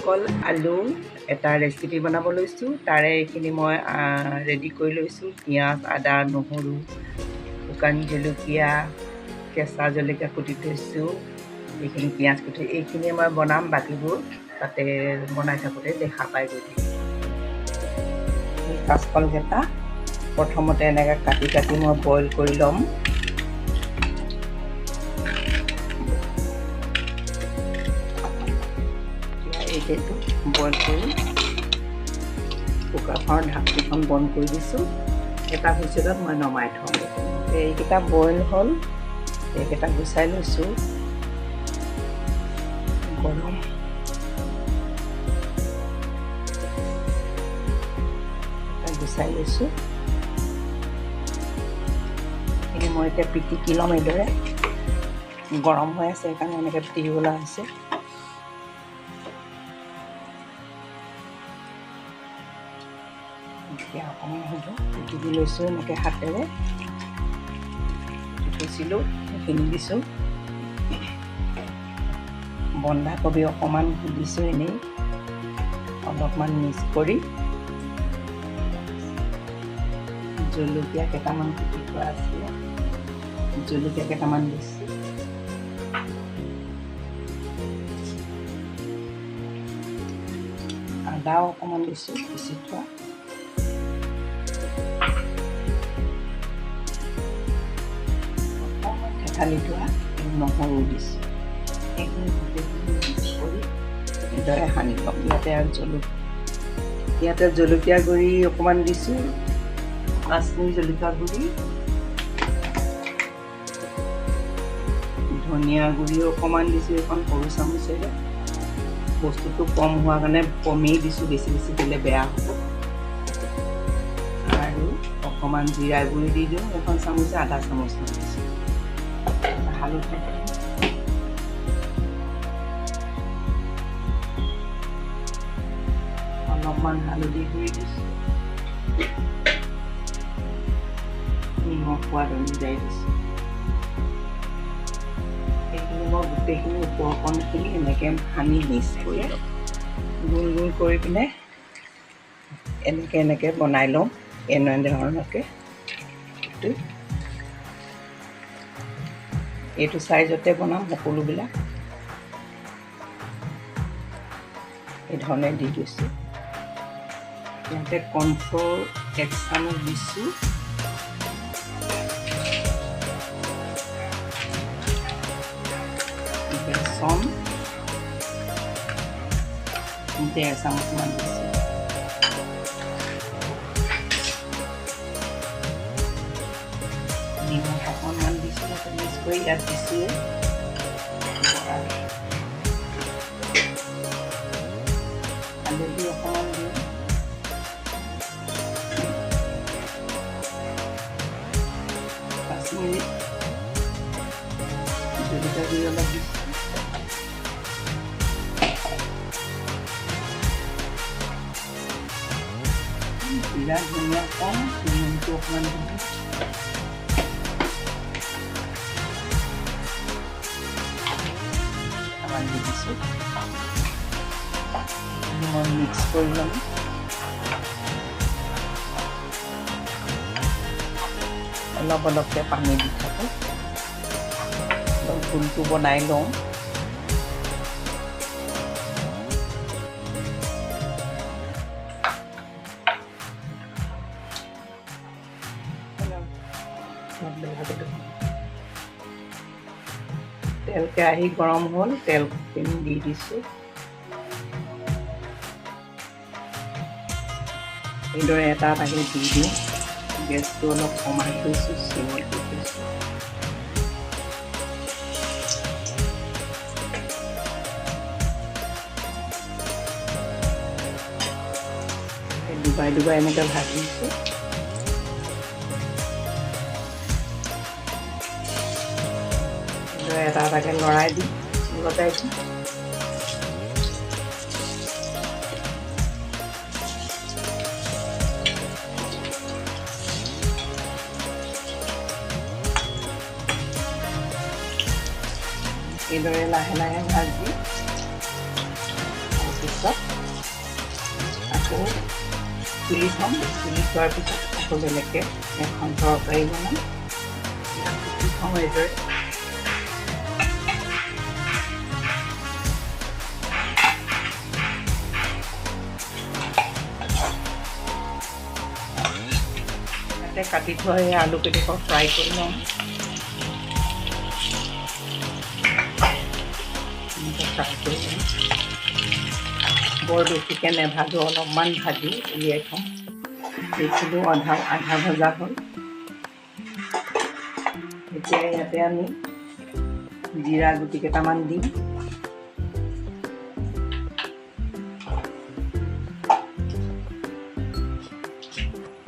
ভীমকল আলু এটা ৰেচিপি বনাব লৈছোঁ। তাৰে এইখিনি মই ৰেডি কৰি লৈছোঁ। পিঁয়াজ, আদা, নহৰু, শুকান জলকীয়া, কেঁচা জলকীয়া কুটি থৈছোঁ। এইখিনি পিঁয়াজ কুটি, এইখিনিয়ে মই বনাম। বাকীবোৰ তাতে বনাই থাকোঁতে দেখা পাই গৈ থাকিম। এই কাঁচকলকেইটা প্ৰথমতে এনেকৈ কাটি কাটি মই বইল কৰি ল'ম। এইটো বইল কৰি কুকাৰখনৰ ঢাকনিখন বন্ধ কৰি দিছোঁ। এটা হুইচেলত মই নমাই থওঁ। এইকেইটা বইল হ'ল, এইকেইটা গুচাই লৈছোঁ। গৰম গুচাই লৈছোঁ। এইখিনি মই এতিয়া পিটিকি ল'ম। এইদৰে গৰম হৈ আছে, সেইকাৰণে এনেকৈ পিটিকিবলৈ হৈছে। এতিয়া অকণমান হ'ব পিটিকি লৈছোঁ। এনেকৈ হাতেৰে পিটিছিলোঁ, সেইখিনি দিছোঁ। বন্ধাকবি অকণমান দিছোঁ, এনেই অলপমান মিক্স কৰি। জলকীয়া কেইটামান কুটি থোৱা আছিলে, জলকীয়া কেইটামান দিছোঁ। আদাও অকণমান দিছোঁ, পিচি থোৱা। থেঠালি থোৱা নহৰু দিছোঁ। এইখিনি গোটেইখিনি মিক্স কৰি এইদৰে সানি ল'ম। ইয়াতে জলকীয়া গুড়ি অকণমান দিছোঁ, কাশ্মীৰী জলকীয়া গুড়ি, ধনিয়া গুড়িও অকণমান দিছোঁ। এখন সৰু চামুচেৰে। বস্তুটো কম হোৱাৰ কাৰণে কমেই দিছোঁ, বেছি বেছি দিলে বেয়া হ'ব। আৰু অকণমান জিৰা গুড়ি দি দিওঁ, এখন চামুচে আধা চামুচমান দিছোঁ। হালধি অলপমান হালধি গুড়ি দিছোঁ, নিমখ সোৱাদ অনুযায়ী দিছোঁ। এইখিনি মই গোটেইখিনি উপকৰণখিনি এনেকৈ সানি মিক্স কৰি ল'ম। গোল গোল কৰি পিনে এনেকৈ বনাই লওঁ। এনেধৰণকৈ এইটো চাইজতে বনাম সকলোবিলাক। এই ধৰণে দি দিছোঁ। ইয়াতে কৰ্ণফ্ল'ৰ 1 চামুচ দিছোঁ। বেচন 1.5 চামুচমান দিছোঁ। নিমখ অকণমান দিছোঁ, মিক্স কৰি ইয়াত দিছোঁ। হালধি অকণমান দিওঁ, কাশ্মীৰী জলকীয়া গুড়ি অলপ দিছোঁ। জিৰা ধনিয়া কম, নেমুটো অকণমান দিছোঁ। দি দিছোঁ। মই মিক্স কৰি ল'ম। অলপ অলপকৈ পানী দি থাকোঁ। অলপ ঘোলটো বনাই লওঁ। তেল কেৰাহী গৰম হ'ল, তেলখিনি দি দিছোঁ। এইদৰে এটা এটাকৈ দি দিওঁ। গেছটো অলপ কমাই থৈছোঁ, চিমত দি থৈছোঁ। ডুবাই ডুবাই এনেকৈ ভাজিছোঁ। এটা এটাকৈ লৰাই দিম, লগাই দিম। এইদৰে লাহে লাহে ভাজি পিছত আকৌ তুলি থ'ম। তুলি থোৱাৰ পিছত আকৌ বেলেগকৈ এখন তৰকাৰী বনাম। তুলি থওঁ এইদৰে। ইয়াতে কাটি থোৱা এই আলু কেইডোখৰ ফ্ৰাই কৰি লওঁ। ফ্ৰাই কৰি লওঁ। বৰ বেছিকৈ নেভাজো, অলপমান ভাজি উলিয়াই থওঁ। এইখিনি আধা ভজা হ'ল। এতিয়া ইয়াতে আমি জিৰা গুটি কেইটামান দিম।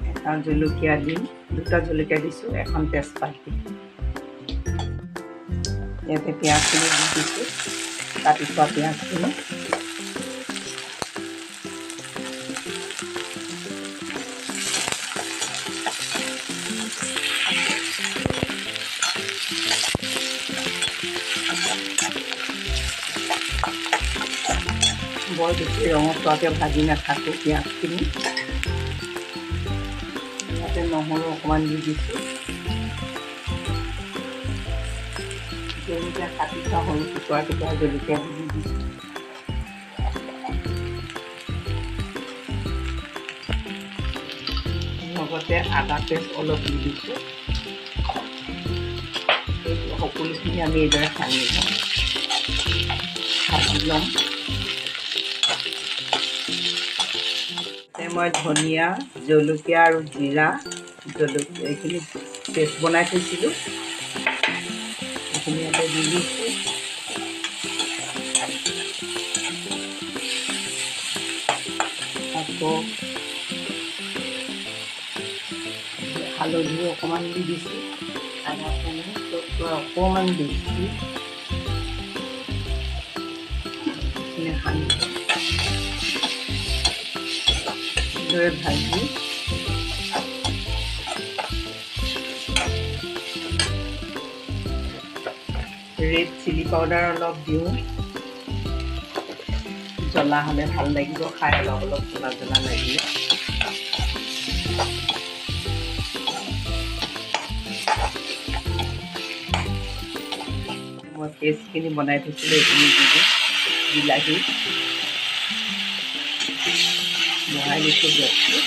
এটা জলকীয়া দিম, দুটা জলকীয়া দিছোঁ, এখন তেজপাত দিম। ইয়াতে পিঁয়াজখিনি দি দিছোঁ, কাটি থোৱা পিঁয়াজখিনি। বৰ বেছি ৰঙচুৱাকৈ ভাজি নাথাকোঁ পিঁয়াজখিনি। ইয়াতে নহৰু অকণমান দি দিছোঁ। জলকীয়া কাটি থোৱা সৰু টুকুৰা জলকীয়া দি দিছোঁ। লগতে আদা পেষ্ট অলপ দি দিছোঁ। এইটো সকলোখিনি আমি এইদৰে সানি লওঁ, ভাজি ল'ম। মই ধনিয়া, জলকীয়া আৰু জিৰা এইখিনি পেষ্ট বনাই থৈছিলোঁ, এইখিনি ইয়াতে দি দিছোঁ। আকৌ হালধি অকণমান দি দিছোঁ, আদা অকণমান বেছি সানি ভাজি ৰেড চিলি পাউডাৰ অলপ দিওঁ, জ্বলা হ'লে ভাল লাগিব খাই, অলপ জ্বলা জ্বলা লাগিলে। মই পেষ্টখিনি বনাই থৈছিলোঁ, এইখিনি দি দিওঁ। বিলাহী বহাই দিছোঁ গেছটো।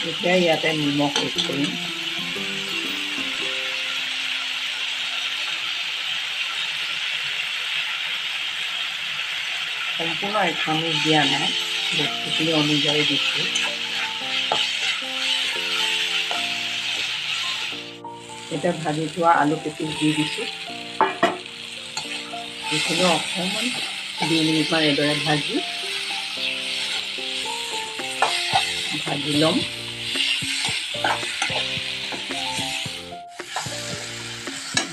এতিয়া ইয়াতে নিমখ এড কৰিম। সম্পূৰ্ণ এক চামুচ দিয়া নাই, বস্তুখিনি অনুযায়ী দিছোঁ। এতিয়া ভাজি থোৱা আলু কেইপিচ দি দিছোঁ। এইখিনি অকণমান 2 মিনিটমান এইদৰে ভাজি ল'ম।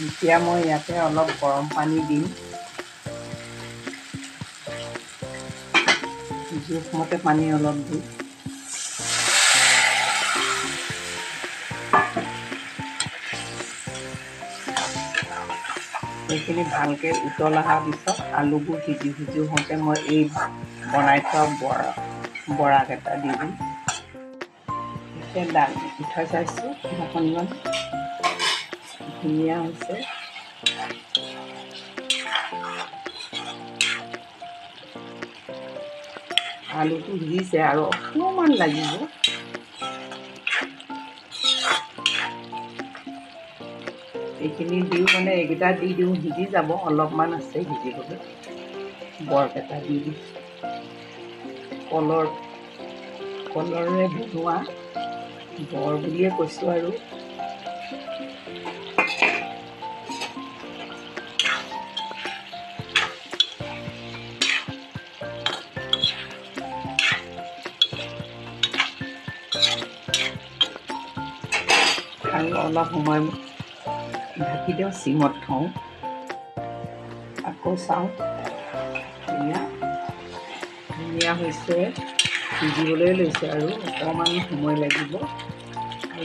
এতিয়া মই ইয়াতে অলপ গৰম পানী দিম। জোখমতে পানী অলপ দিম। এইখিনি ভালকৈ উতল অহাৰ পিছত আলুবোৰ সিজো হওঁতে মই এই বনাই থোৱা বৰাকেইটা দি দিম। এতিয়া দালি উঠাই চাইছোঁ, অকণমান ধুনীয়া হৈছে। আলুটো সিজিছে আৰু অকণমান লাগিব। এইখিনি দিওঁ মানে এইকেইটা দি দিওঁ, সিজি যাব, অলপমান আছে সিজিবলৈ। বৰকেইটা দি দিছোঁ। কলৰে বনোৱা বৰ বুলিয়ে কৈছোঁ আৰু। অলপ সময় ঢাকি দিওঁ, চিমত থওঁ। আকৌ চাওঁ, ধুনীয়া হৈছে, সিজিবলৈ লৈছে আৰু অকণমান সময় লাগিব।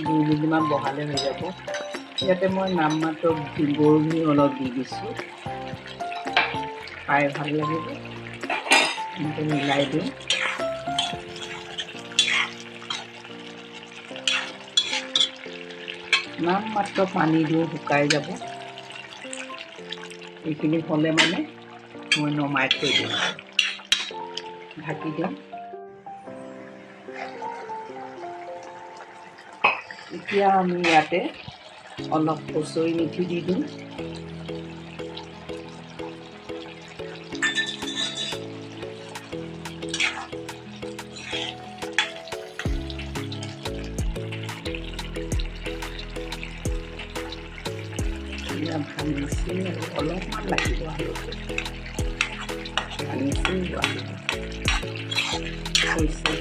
2 মিনিটমান বহালে হৈ যাব। ইয়াতে মই নামমাত্ৰ গৰু ঘিউ অলপ দি দিছোঁ। খাই ভাল লাগিব এনেকৈ মিলাই দিওঁ নাম মাত্ৰ পানী দিওঁ শুকাই যাব এইখিনি হ'লে মানে মই নমাই থৈ দিওঁ ঢাকি দিওঁ এতিয়া আমি ইয়াতে অলপ কচুৰি মেথি দি দিওঁ ভাঙিছে আৰু অলপমান লাগিব আৰু ভাঙিছে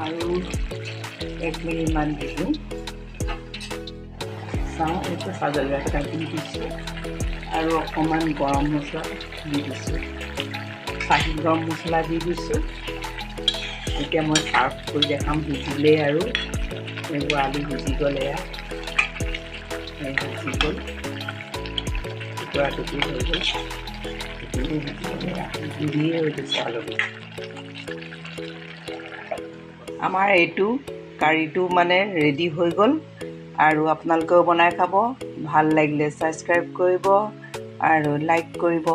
আৰু 1 মিনিটমান দিলোঁ চাওঁ এইটো জলকীয়াকেইটা দি দিছোঁ আৰু অকণমান গৰম মছলা দি দিছোঁ চাহী গৰম মছলা দি দিছোঁ এতিয়া মই চাৰ্ভ কৰি দেখাম সিজিলেই আৰু এইবোৰ আলু সিজি গ'লে সিজি গ'ল টুকুৰা টুকুৰি হৈ গ'ল সেইখিনি সিজিয়ে হৈ গৈছে আলুবোৰ আমাৰ এইটো কাৰীটো মানে ৰেডি হৈ গ'ল আৰু আপোনালোকেও বনাই খাব ভাল লাগিলে ছাবস্ক্ৰাইব কৰিব আৰু লাইক কৰিব